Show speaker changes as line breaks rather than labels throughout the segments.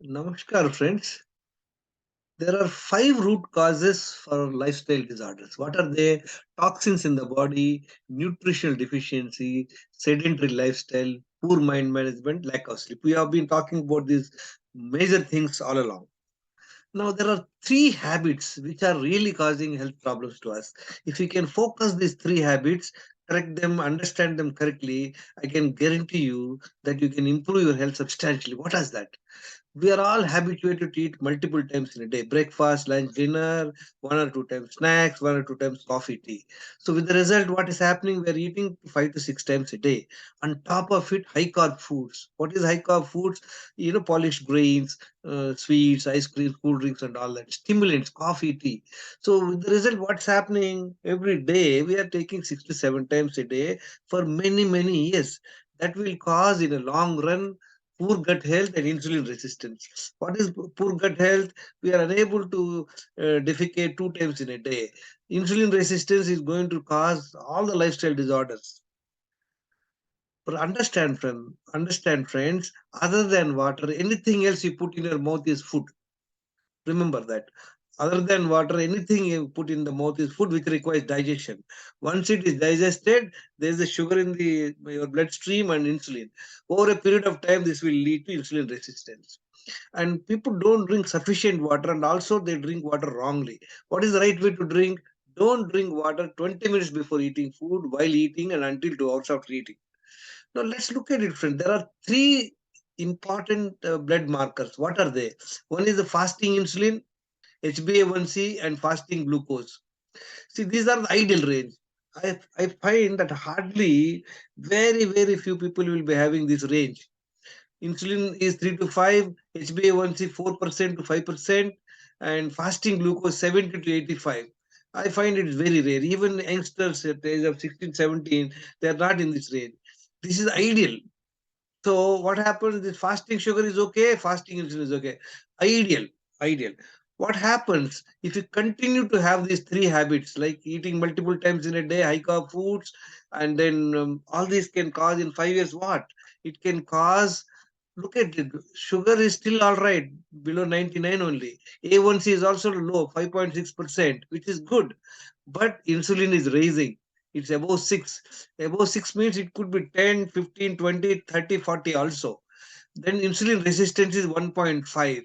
Namaskar, friends. There are five root causes for lifestyle disorders. What are they? Toxins in the body, nutritional deficiency, sedentary lifestyle, poor mind management, lack of sleep. We have been talking about these major things all along. Now, there are three habits which are really causing health problems to us. If we can focus these three habits, correct them, understand them correctly, I can guarantee you that you can improve your health substantially. What is that? We are all habituated to eat multiple times in a day: breakfast, lunch, dinner, one or two times snacks, one or two times coffee, tea. So with the result, what is happening? We are eating 5 to 6 times a day. On top of it, high carb foods. What is high carb foods? Polished grains, sweets, ice cream, cool drinks, and all that, stimulants, coffee, tea. So with the result, what's happening? Every day we are taking 6 to 7 times a day for many years. That will cause in a long run poor gut health and insulin resistance. What is poor gut health? We are unable to defecate 2 times in a day. Insulin resistance is going to cause all the lifestyle disorders. But understand, friends, other than water, anything else you put in your mouth is food. Remember that. Other than water, anything you put in the mouth is food which requires digestion. Once it is digested, there is a sugar in the your bloodstream and insulin. Over a period of time, this will lead to insulin resistance. And people don't drink sufficient water, and also they drink water wrongly. What is the right way to drink? Don't drink water 20 minutes before eating food, while eating, and until 2 hours after eating. Now let's look at it, friend. There are three important blood markers. What are they? One is the fasting insulin, HbA1c, and fasting glucose. See, these are the ideal range. I find that hardly very few people will be having this range. Insulin is 3 to 5, HbA1c 4% to 5%, and fasting glucose 70 to 85. I find it very rare. Even youngsters at the age of 16, 17, they are not in this range. This is ideal. So what happens? The fasting sugar is okay, fasting insulin is okay. Ideal, ideal. What happens if you continue to have these three habits, like eating multiple times in a day, high carb foods, and then all these can cause in 5 years what? It can cause. Look at it. Sugar is still all right, below 99 only. A1C is also low, 5.6%, which is good. But insulin is raising. It's above 6. Above 6 means it could be 10, 15, 20, 30, 40 also. Then insulin resistance is 1.5.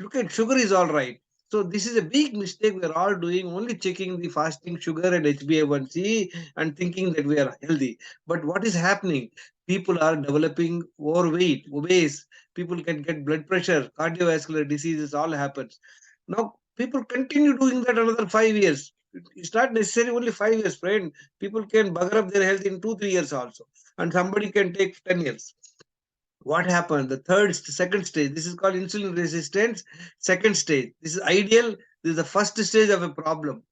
Look at sugar is all right. So this is a big mistake we are all doing, only checking the fasting sugar and HbA1c and thinking that we are healthy. But what is happening? People are developing overweight, obese. People can get blood pressure, cardiovascular diseases, all happens. Now people continue doing that another 5 years. It's not necessarily only 5 years, friend. People can bugger up their health in 2, 3 years also, and somebody can take 10 years. What happened? The second stage. This is called insulin resistance. Second stage. This is ideal. This is the first stage of a problem.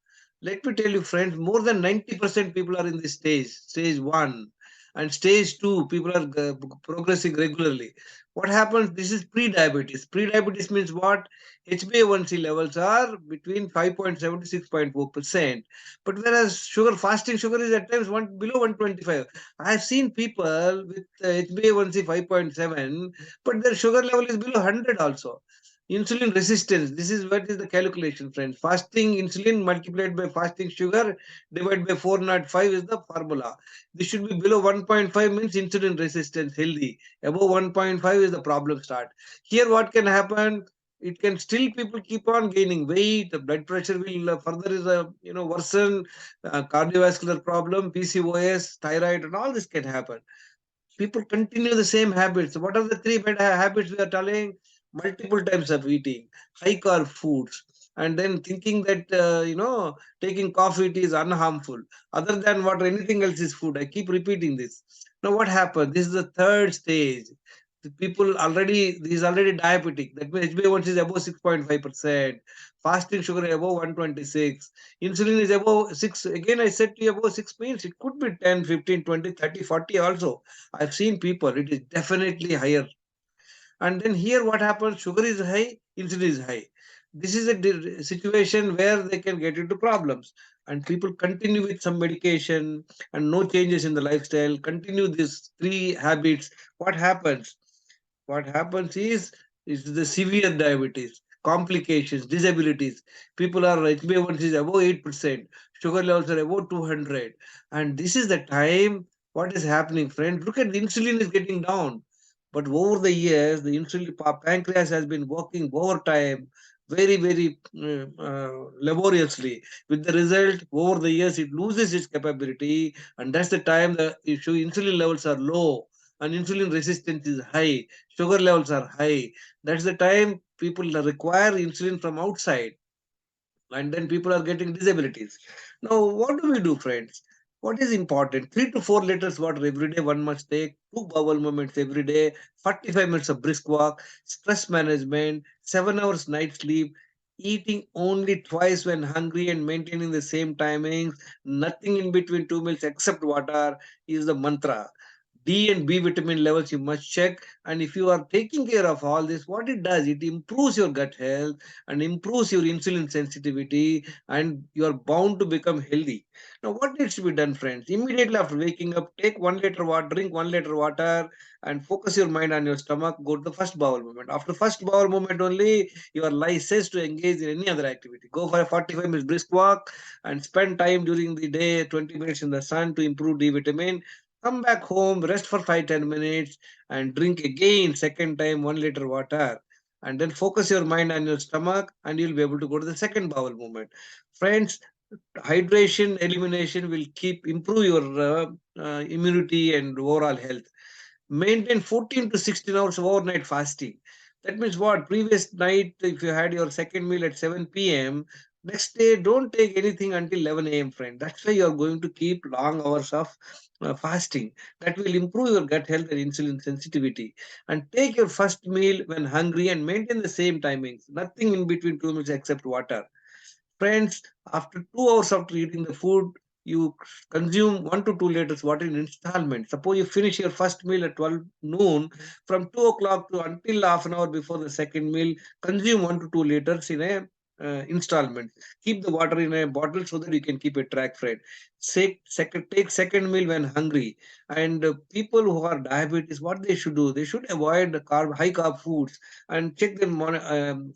Let me tell you, friends, more than 90% people are in this stage one. And stage two, people are progressing regularly. What happens? This is pre-diabetes. Pre-diabetes means what? HbA1c levels are between 5.7 to 6.4%. But whereas fasting sugar is at times below 125. I have seen people with HbA1c 5.7, but their sugar level is below 100 also. Insulin resistance. This is what is the calculation, friends. Fasting insulin multiplied by fasting sugar divided by 405 is the formula. This should be below 1.5 means insulin resistance, healthy. Above 1.5 is the problem start. Here what can happen? It can still people keep on gaining weight. The blood pressure will further is worsen. Cardiovascular problem, PCOS, thyroid, and all this can happen. People continue the same habits. What are the three bad habits we are telling? Multiple times of eating, high carb foods, and then thinking that taking coffee tea is unharmful. Other than what anything else is food. I keep repeating this. Now what happens? This is the third stage. The people already, this is already diabetic. That means HbA1c is above 6.5%. Fasting sugar above 126. Insulin is above 6. Again, I said to you above 6 means it could be 10, 15, 20, 30, 40 also. I've seen people, it is definitely higher. And then here what happens? Sugar is high, insulin is high. This is a situation where they can get into problems. And people continue with some medication and no changes in the lifestyle, continue these three habits. What happens? What happens is It's the severe diabetes, complications, disabilities. People are HbA1c is above 8%, sugar levels are above 200. And this is the time what is happening, friend. Look at the insulin is getting down. But over the years, the insulin pancreas has been working overtime very laboriously. With the result, over the years, it loses its capability, and that's the time the issue insulin levels are low and insulin resistance is high, sugar levels are high. That's the time people require insulin from outside, and then people are getting disabilities. Now, what do we do, friends? What is important? 3 to 4 liters water every day, one must take, two bowel movements every day, 45 minutes of brisk walk, stress management, 7 hours night sleep, eating only twice when hungry and maintaining the same timings, nothing in between 2 meals except water is the mantra. D and B vitamin levels you must check. And if you are taking care of all this, what it does, it improves your gut health and improves your insulin sensitivity, and you are bound to become healthy. Now, what needs to be done, friends? Immediately after waking up, take 1 liter water, drink 1 liter water, and focus your mind on your stomach. Go to the first bowel movement. After first bowel movement only, you are licensed to engage in any other activity. Go for a 45 minutes brisk walk and spend time during the day, 20 minutes in the sun to improve D vitamin. Come back home, rest for 5-10 minutes, and drink again, second time, 1 liter water. And then focus your mind on your stomach, and you'll be able to go to the second bowel movement. Friends, hydration elimination will keep improve your immunity and overall health. Maintain 14 to 16 hours of overnight fasting. That means what? Previous night, if you had your second meal at 7 p.m., next day, don't take anything until 11 a.m., friend. That's why you are going to keep long hours of fasting. That will improve your gut health and insulin sensitivity. And take your first meal when hungry and maintain the same timings. Nothing in between 2 meals except water. Friends, after 2 hours after eating the food, you consume 1 to 2 liters water in installment. Suppose you finish your first meal at 12 noon, from 2 o'clock to until half an hour before the second meal, consume 1 to 2 liters in a installment. Keep the water in a bottle so that you can keep a track, friend. Take second meal when hungry. And people who are diabetes, what they should do? They should avoid high carb foods and check their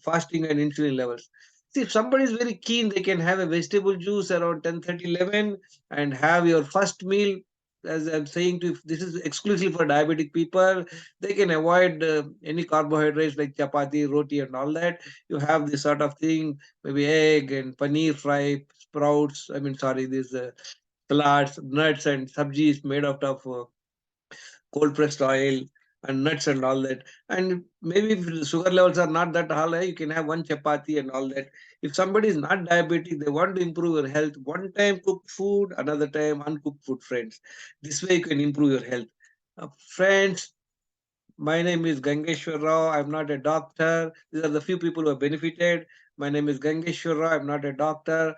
fasting and insulin levels. See, if somebody is very keen, they can have a vegetable juice around 10:30, 11, and have your first meal. As I'm saying, to if this is exclusively for diabetic people, they can avoid any carbohydrates like chapati, roti, and all that. You have this sort of thing, maybe egg and paneer fry, sprouts. I mean, sorry, these salads, nuts, and sabjis made out of cold pressed oil and nuts and all that. And maybe if the sugar levels are not that high, you can have one chapati and all that. If somebody is not diabetic, they want to improve your health, one time cooked food, another time uncooked food, friends. This way you can improve your health. Friends, my name is Gangeshwar Rao. I'm not a doctor. These are the few people who have benefited. My name is Gangeshwar Rao. I'm not a doctor.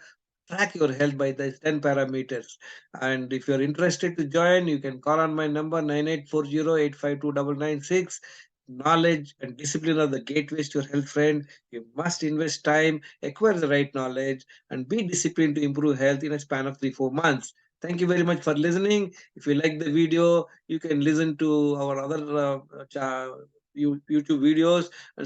Track your health by these 10 parameters. And if you're interested to join, you can call on my number 9840852996. Knowledge and discipline are the gateways to your health, friend. You must invest time, acquire the right knowledge, and be disciplined to improve health in a span of 3-4 months. Thank you very much for listening. If you like the video, you can listen to our other YouTube videos. And